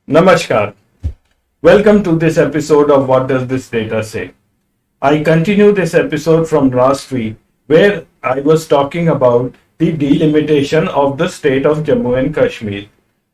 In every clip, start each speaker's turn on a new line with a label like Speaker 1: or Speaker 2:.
Speaker 1: Namaskar. Welcome to this episode of What Does This Data Say? I continue this episode from last week where I was talking about the delimitation of the state of Jammu and Kashmir.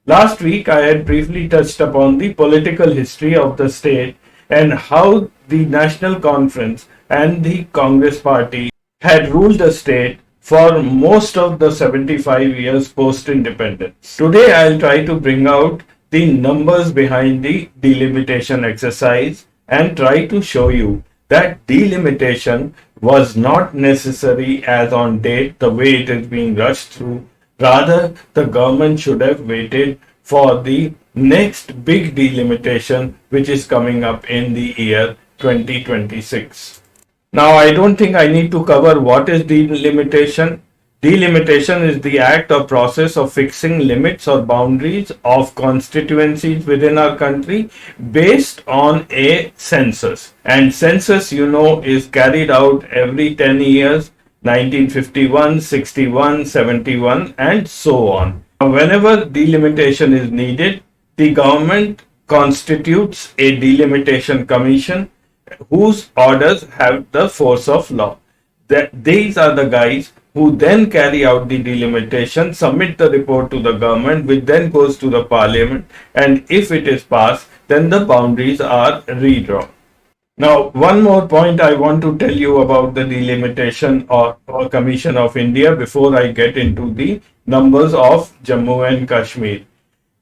Speaker 1: Last week I had briefly touched upon the political history of the state and how the National Conference and the Congress Party had ruled the state for most of the 75 years post-independence. Today I'll try to bring out the numbers behind the delimitation exercise and try to show you that delimitation was not necessary as on date the way it is being rushed through. Rather, the government should have waited for the next big delimitation which is coming up in the year 2026. Now, I don't think I need to cover what is delimitation. Delimitation is the act or process of fixing limits or boundaries of constituencies within our country based on a census. And census, is carried out every 10 years, 1951, 61, 71, and so on. Whenever delimitation is needed, the government constitutes a delimitation commission whose orders have the force of law. These are the guys who then carry out the delimitation, submit the report to the government, which then goes to the parliament, and if it is passed, then the boundaries are redrawn. Now, one more point I want to tell you about the delimitation or Commission of India before I get into the numbers of Jammu and Kashmir.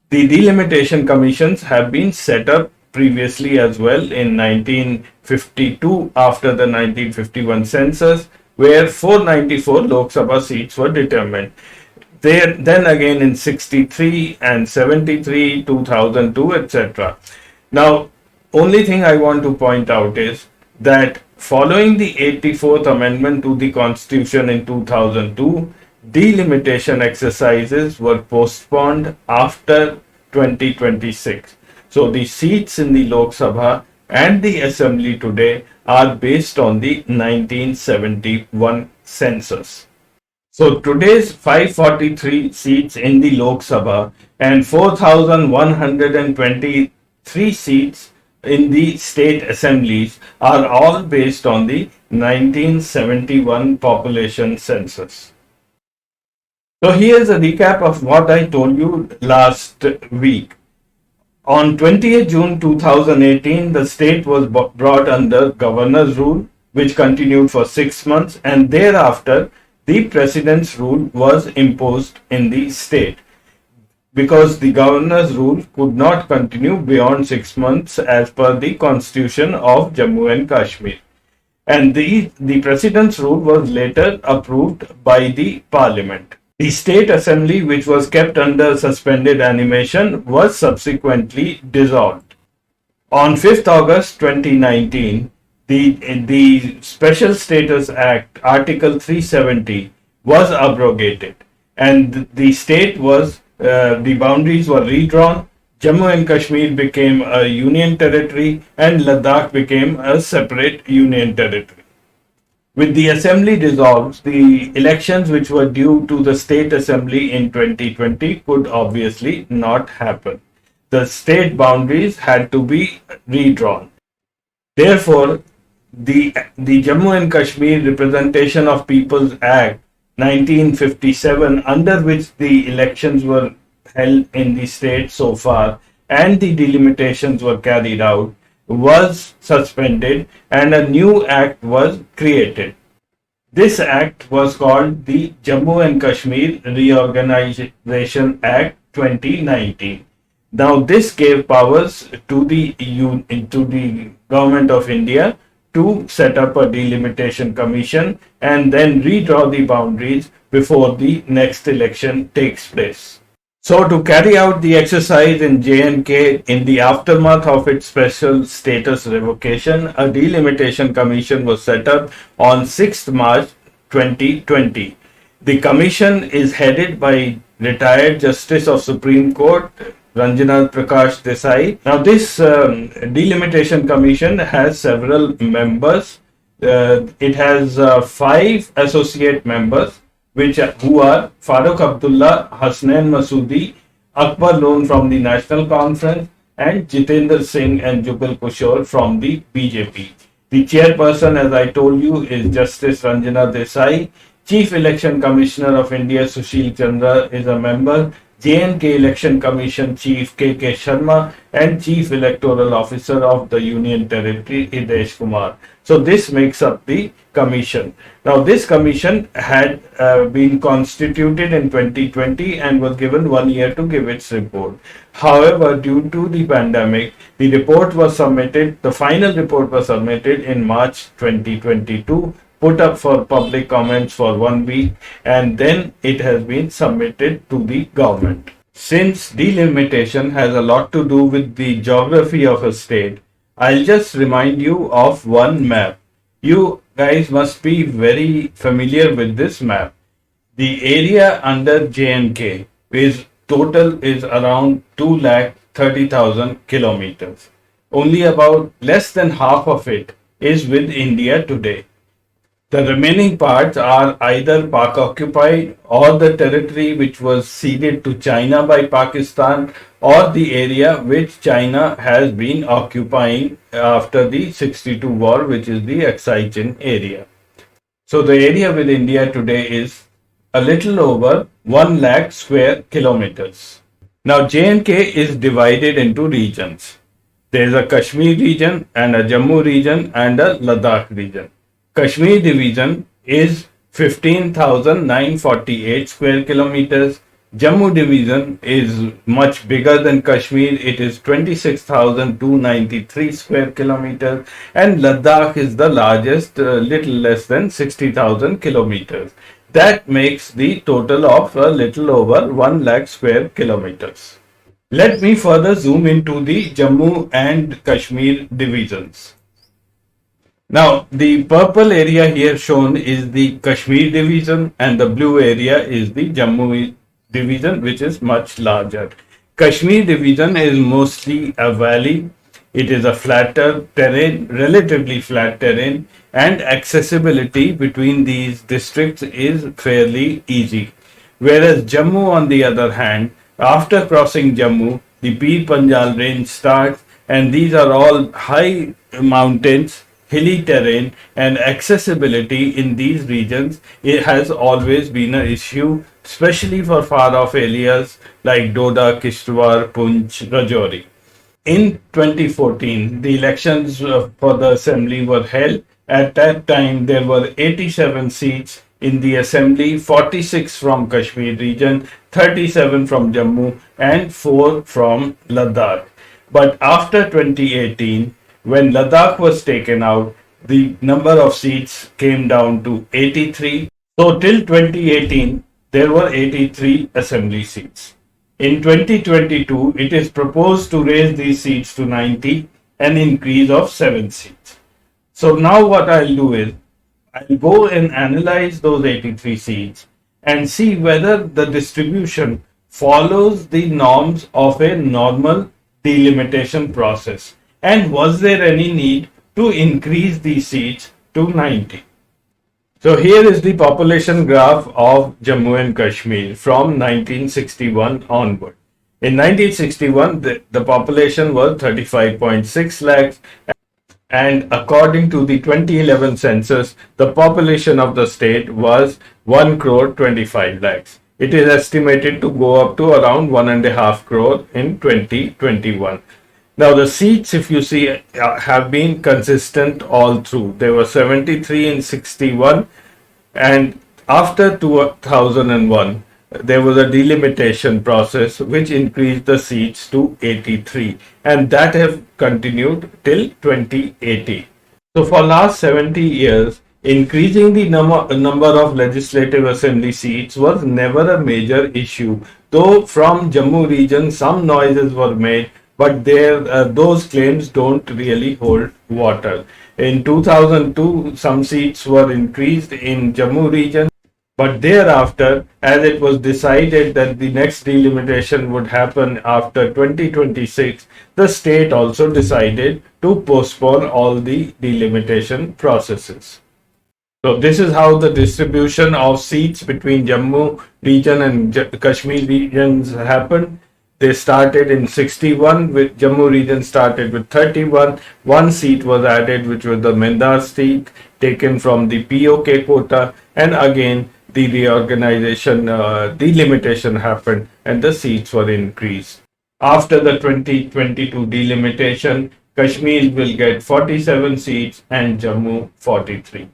Speaker 1: The delimitation commissions have been set up previously as well in 1952 after the 1951 census, where 494 Lok Sabha seats were determined. Then again in 63 and 73, 2002, etc. Now, only thing I want to point out is that following the 84th Amendment to the Constitution in 2002, delimitation exercises were postponed after 2026. So the seats in the Lok Sabha and the Assembly today are based on the 1971 census. So today's 543 seats in the Lok Sabha and 4,123 seats in the state assemblies are all based on the 1971 population census. So here's a recap of what I told you last week. On 20th June 2018, the state was brought under governor's rule, which continued for 6 months, and thereafter, the president's rule was imposed in the state because the governor's rule could not continue beyond 6 months as per the constitution of Jammu and Kashmir. And the president's rule was later approved by the parliament. The state assembly, which was kept under suspended animation, was subsequently dissolved. On 5th August 2019, the Special Status Act, Article 370, was abrogated, and the state was, the boundaries were redrawn. Jammu and Kashmir became a union territory, and Ladakh became a separate union territory. With the assembly dissolved, the elections which were due to the state assembly in 2020 could obviously not happen. The state boundaries had to be redrawn. Therefore, the Jammu and Kashmir Representation of People's Act 1957, under which the elections were held in the state so far and the delimitations were carried out, was suspended and a new act was created. This act was called the Jammu and Kashmir Reorganization Act 2019. Now this gave powers to the government of India to set up a delimitation commission and then redraw the boundaries before the next election takes place. So to carry out the exercise in J&K in the aftermath of its special status revocation, a delimitation commission was set up on 6th March 2020. The commission is headed by retired Justice of Supreme Court Ranjana Prakash Desai. Now this delimitation commission has several members. It has 5 associate members who are Farooq Abdullah, Hasnain Masoodi, Akbar Loan from the National Conference, and Jitendra Singh and Jugal Kishore from the BJP. The chairperson, as I told you, is Justice Ranjana Desai. Chief Election Commissioner of India Sushil Chandra is a member. J&K Election Commission Chief K.K. Sharma and Chief Electoral Officer of the Union Territory Hitesh Kumar. So this makes up the commission. Now this commission had been constituted in 2020 and was given 1 year to give its report. However, due to the pandemic, the report was submitted, the final report was submitted in March 2022, put up for public comments for 1 week, and then it has been submitted to the government. Since delimitation has a lot to do with the geography of a state, I'll just remind you of one map. You guys must be very familiar with this map. The area under J&K is total is around 230,000 kilometers. Only about less than half of it is with India today. The remaining parts are either Pak occupied or the territory which was ceded to China by Pakistan, or the area which China has been occupying after the 62 war, which is the Aksai Chin area. So the area with India today is a little over 1 lakh square kilometers. Now J&K is divided into regions. There is a Kashmir region and a Jammu region and a Ladakh region. Kashmir division is 15,948 square kilometers. Jammu division is much bigger than Kashmir. It is 26,293 square kilometers, and Ladakh is the largest, little less than 60,000 kilometers. That makes the total of a little over 1 lakh square kilometers. Let me further zoom into the Jammu and Kashmir divisions. Now, the purple area here shown is the Kashmir division, and the blue area is the Jammu division, which is much larger. Kashmir division is mostly a valley. It is a flatter terrain, relatively flat terrain, and accessibility between these districts is fairly easy. Whereas Jammu, on the other hand, after crossing Jammu, the Pir Panjal range starts, and these are all high mountains, hilly terrain, and accessibility in these regions, it has always been an issue, especially for far off areas like Doda, Kishtwar, Poonch, Rajouri. In 2014, the elections for the assembly were held. At that time, there were 87 seats in the assembly, 46 from Kashmir region, 37 from Jammu, and 4 from Ladakh. But after 2018, when Ladakh was taken out, the number of seats came down to 83. So till 2018, there were 83 assembly seats. In 2022, it is proposed to raise these seats to 90, an increase of 7 seats. So now what I'll do is, I'll go and analyze those 83 seats and see whether the distribution follows the norms of a normal delimitation process. And was there any need to increase these seats to 90? So here is the population graph of Jammu and Kashmir from 1961 onward. In 1961, the population was 35.6 lakhs, and according to the 2011 census, the population of the state was 1 crore 25 lakhs. It is estimated to go up to around 1.5 crore in 2021. Now the seats, if you see, have been consistent all through. There were 73 in 61, and after 2001, there was a delimitation process which increased the seats to 83, and that have continued till 2080. So for last 70 years, increasing the number of legislative assembly seats was never a major issue, though from Jammu region some noises were made, but those claims don't really hold water. In 2002, some seats were increased in Jammu region, but thereafter, as it was decided that the next delimitation would happen after 2026, the state also decided to postpone all the delimitation processes. So this is how the distribution of seats between Jammu region and Kashmir regions happened. They started in 61 with Jammu region started with 31. One seat was added, which was the Mendar seat taken from the POK quota, and again the reorganization, delimitation happened, and the seats were increased. After the 2022 delimitation, Kashmir will get 47 seats and Jammu 43.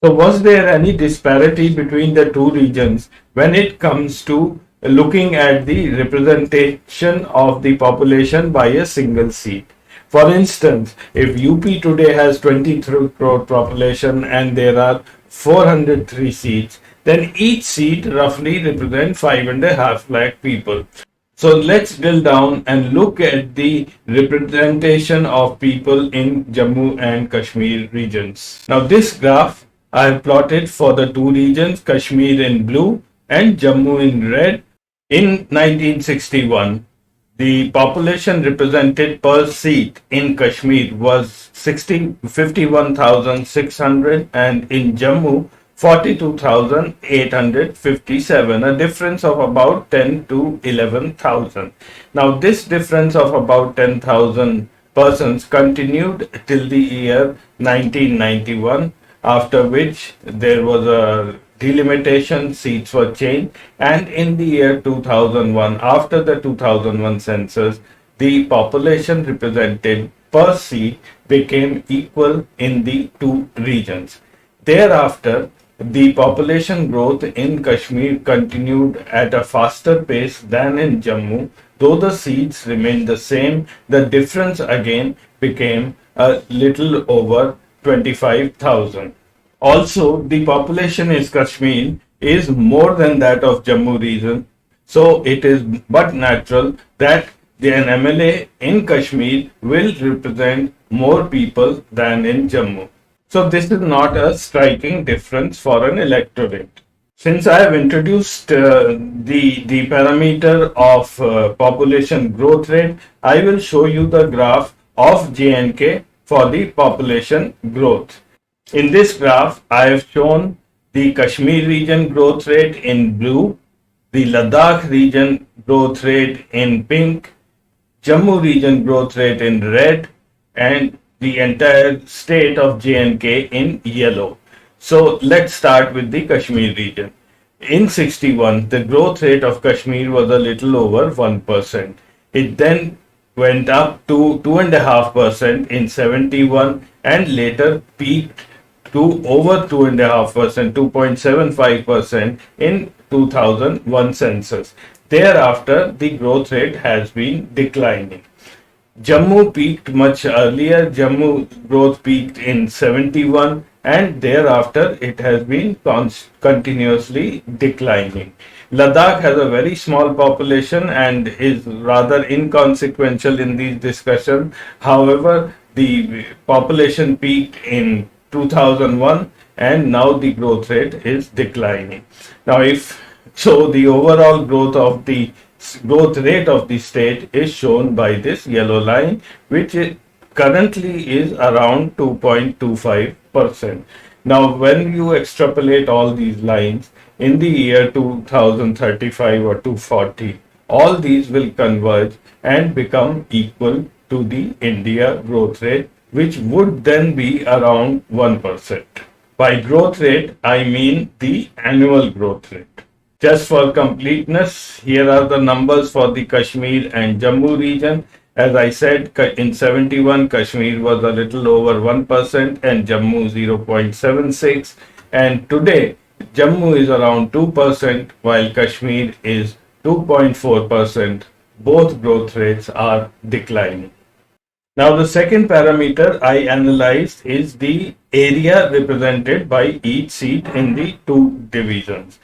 Speaker 1: So, was there any disparity between the two regions when it comes to looking at the representation of the population by a single seat? For instance, if UP today has 23 crore population and there are 403 seats, then each seat roughly represents 5.5 lakh people. So let's drill down and look at the representation of people in Jammu and Kashmir regions. Now this graph I have plotted for the two regions, Kashmir in blue and Jammu in red. In 1961, the population represented per seat in Kashmir was 51,600 and in Jammu 42,857, a difference of about 10 to 11,000. Now this difference of about 10,000 persons continued till the year 1991, after which there was a delimitation, seats were changed, and in the year 2001, after the 2001 census, the population represented per seat became equal in the two regions. Thereafter, the population growth in Kashmir continued at a faster pace than in Jammu. Though the seats remained the same, the difference again became a little over 25,000. Also, the population in Kashmir is more than that of Jammu region, so it is but natural that an MLA in Kashmir will represent more people than in Jammu. So this is not a striking difference for an electorate. Since I have introduced the parameter of population growth rate, I will show you the graph of J&K for the population growth. In this graph, I have shown the Kashmir region growth rate in blue, the Ladakh region growth rate in pink, Jammu region growth rate in red, and the entire state of J&K in yellow. So let's start with the Kashmir region. In 61, the growth rate of Kashmir was a little over 1%. It then went up to 2.5% in 71 and later peaked to over 2.5%, 2.75% in 2001 census. Thereafter, the growth rate has been declining. Jammu peaked much earlier. Jammu growth peaked in 71 and thereafter it has been continuously declining. Ladakh has a very small population and is rather inconsequential in these discussions. However, the population peaked in 2001 and now the growth rate is declining. Now the overall growth rate of the state is shown by this yellow line, which currently is around 2.25%. Now, when you extrapolate all these lines in the year 2035 or 240, all these will converge and become equal to the India growth rate, which would then be around 1%. By growth rate, I mean the annual growth rate. Just for completeness, here are the numbers for the Kashmir and Jammu region. As I said, in 71, Kashmir was a little over 1% and Jammu 0.76. And today, Jammu is around 2%, while Kashmir is 2.4%. Both growth rates are declining. Now, the second parameter I analyzed is the area represented by each seat in the two divisions.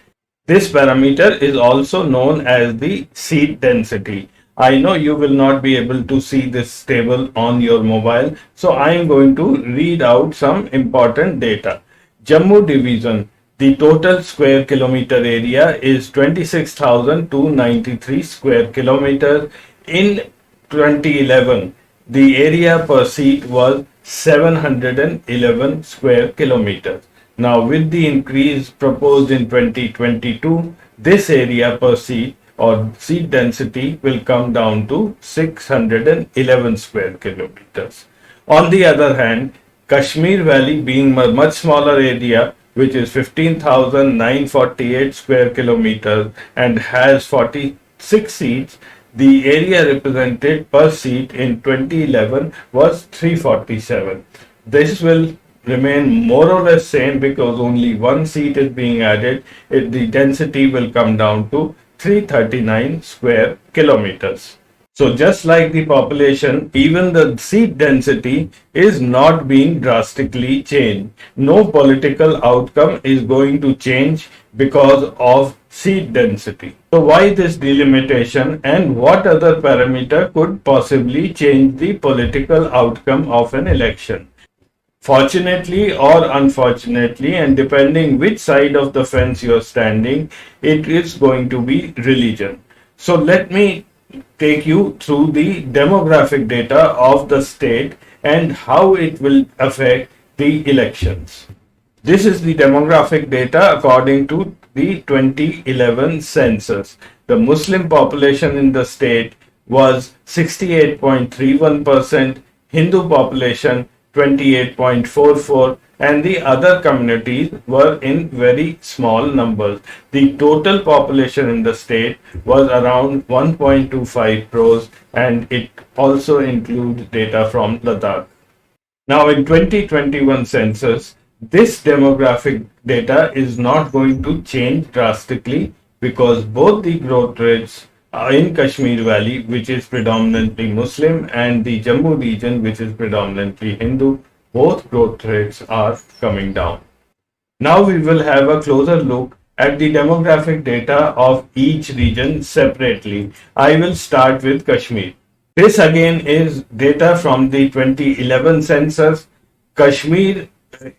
Speaker 1: This parameter is also known as the seat density. I know you will not be able to see this table on your mobile, so I am going to read out some important data. Jammu division, the total square kilometer area is 26,293 square kilometers. In 2011, the area per seat was 711 square kilometers. Now, with the increase proposed in 2022, this area per seat or seat density will come down to 611 square kilometers. On the other hand, Kashmir Valley being a much smaller area, which is 15,948 square kilometers and has 46 seats, the area represented per seat in 2011 was 347. This will remain more or less same because only one seat is being added. The density will come down to 339 square kilometers. So just like the population, even the seat density is not being drastically changed. No political outcome is going to change because of seat density. So why this delimitation, and what other parameter could possibly change the political outcome of an election? Fortunately or unfortunately, and depending which side of the fence you are standing, it is going to be religion. So let me take you through the demographic data of the state and how it will affect the elections. This is the demographic data according to the 2011 census. The Muslim population in the state was 68.31%, Hindu population 28.44, and the other communities were in very small numbers. The total population in the state was around 1.25 crores, and it also includes data from Ladakh. Now in 2021 census, this demographic data is not going to change drastically because both the growth rates in Kashmir Valley, which is predominantly Muslim, and the Jammu region, which is predominantly Hindu, both growth rates are coming down. Now we will have a closer look at the demographic data of each region separately. I will start with Kashmir. This again is data from the 2011 census. Kashmir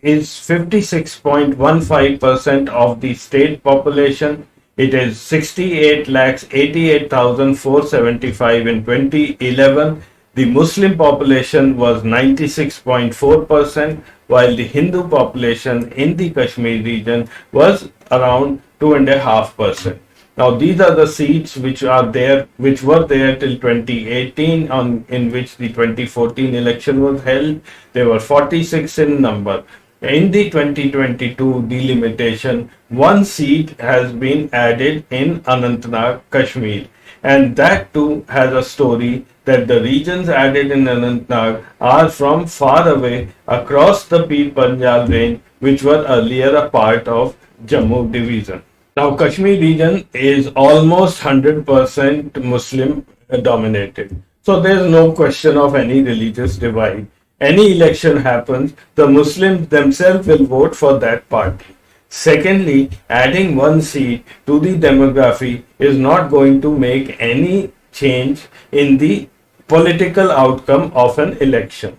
Speaker 1: is 56.15% of the state population. It is 68,88,475 in 2011. The Muslim population was 96.4%, while the Hindu population in the Kashmir region was around 2.5%. Now these are the seats which were there till 2018, in which the 2014 election was held. There were 46 in number. In the 2022 delimitation, one seat has been added in Anantnag, Kashmir, and that too has a story that the regions added in Anantnag are from far away across the Pir Panjal range, which were earlier a part of Jammu division. Now Kashmir region is almost 100% Muslim dominated. So there is no question of any religious divide. Any election happens, the Muslims themselves will vote for that party. Secondly, adding one seat to the demography is not going to make any change in the political outcome of an election.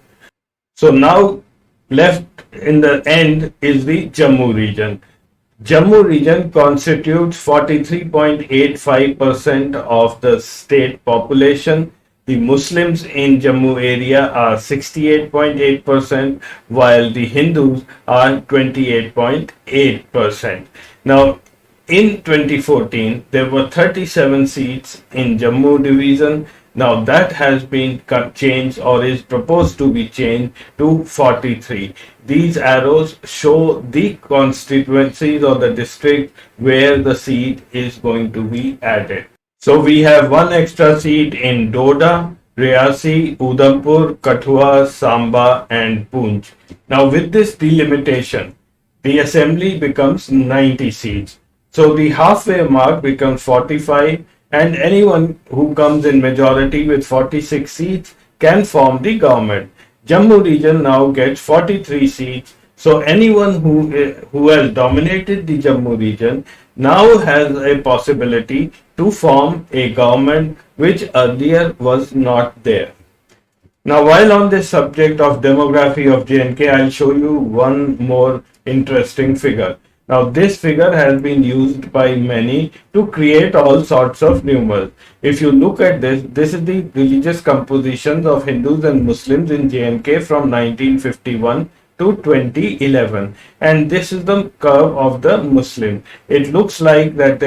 Speaker 1: So now left in the end is the Jammu region. Jammu region constitutes 43.85% of the state population. The Muslims in Jammu area are 68.8%, while the Hindus are 28.8%. Now, in 2014, there were 37 seats in Jammu division. Now that has been changed or is proposed to be changed to 43. These arrows show the constituencies or the district where the seat is going to be added. So we have one extra seat in Doda, Riyasi, Udhampur, Kathua, Samba and Poonch. Now with this delimitation, the assembly becomes 90 seats. So the halfway mark becomes 45, and anyone who comes in majority with 46 seats can form the government. Jammu region now gets 43 seats. So anyone who has dominated the Jammu region now has a possibility to form a government which earlier was not there. Now, while on this subject of demography of J&K, I'll show you one more interesting figure. Now, this figure has been used by many to create all sorts of numbers. If you look at this, this is the religious compositions of Hindus and Muslims in J&K from 1951 to 2011, and this is the curve of the Muslim. It looks like that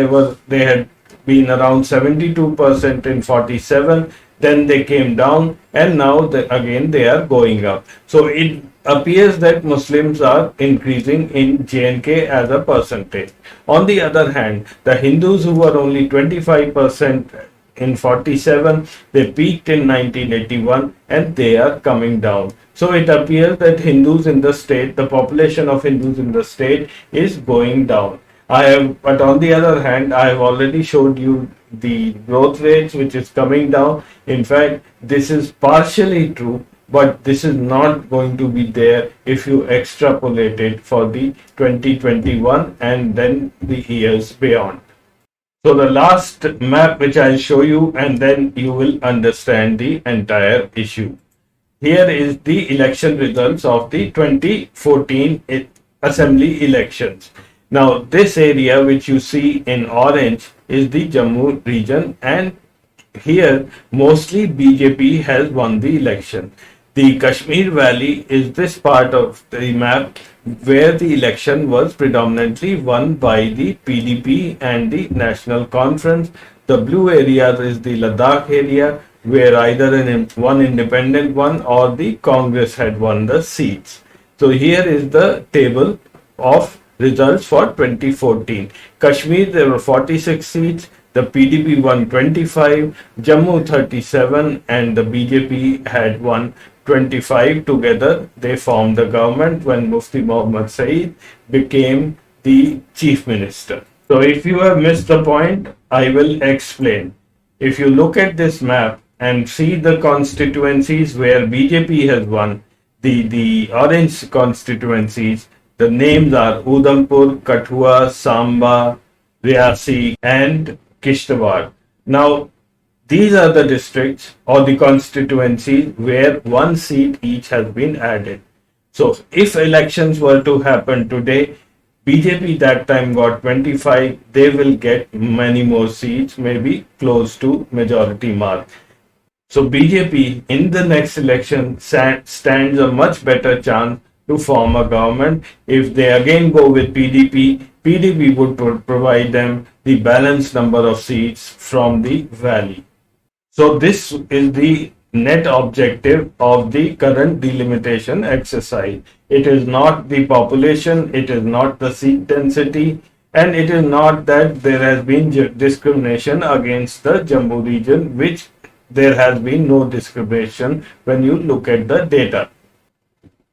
Speaker 1: they had been around 72% in 47, then they came down, and now again they are going up. So it appears that Muslims are increasing in J&K as a percentage. On the other hand, the Hindus, who were only 25% in 47, they peaked in 1981, and they are coming down. So it appears that Hindus in the state, the population of Hindus in the state is going down. But on the other hand, I have already showed you the growth rates, which is coming down. In fact, this is partially true, but this is not going to be there if you extrapolate it for the 2021 and then the years beyond. So the last map which I'll show you, and then you will understand the entire issue. Here is the election results of the 2014 assembly elections. Now this area which you see in orange is the Jammu region, and here mostly BJP has won the election. The Kashmir Valley is this part of the map where the election was predominantly won by the PDP and the National Conference. The blue area is the Ladakh area, where either one independent one or the Congress had won the seats. So here is the table of results for 2014. Kashmir, there were 46 seats. The PDP won 25, Jammu 37, and the BJP had won 25. Together, they formed the government when Mufti Mohammad Saeed became the chief minister. So if you have missed the point, I will explain. If you look at this map and see the constituencies where BJP has won, the orange constituencies, the names are Udhampur, Kathua, Samba, Riyasi, and Kishtawar. Now, these are the districts or the constituencies where one seat each has been added. So, if elections were to happen today, BJP that time got 25, they will get many more seats, maybe close to majority mark. So, BJP in the next election stands a much better chance to form a government. If they again go with PDP, PDP would provide them the balanced number of seats from the valley. So this is the net objective of the current delimitation exercise. It is not the population, it is not the seat density, and it is not that there has been discrimination against the Jammu region, which there has been no discrimination when you look at the data.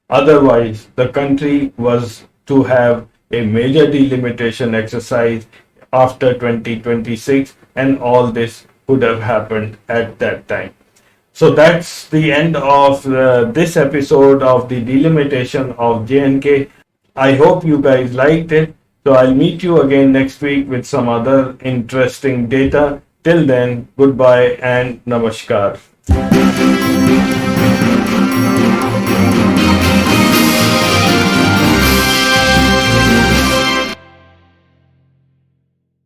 Speaker 1: Otherwise, the country was to have a major delimitation exercise after 2026, and all this could have happened at that time. So that's the end of this episode of the delimitation of J&K. I hope you guys liked it. So I'll meet you again next week with some other interesting data. Till then, goodbye and namaskar.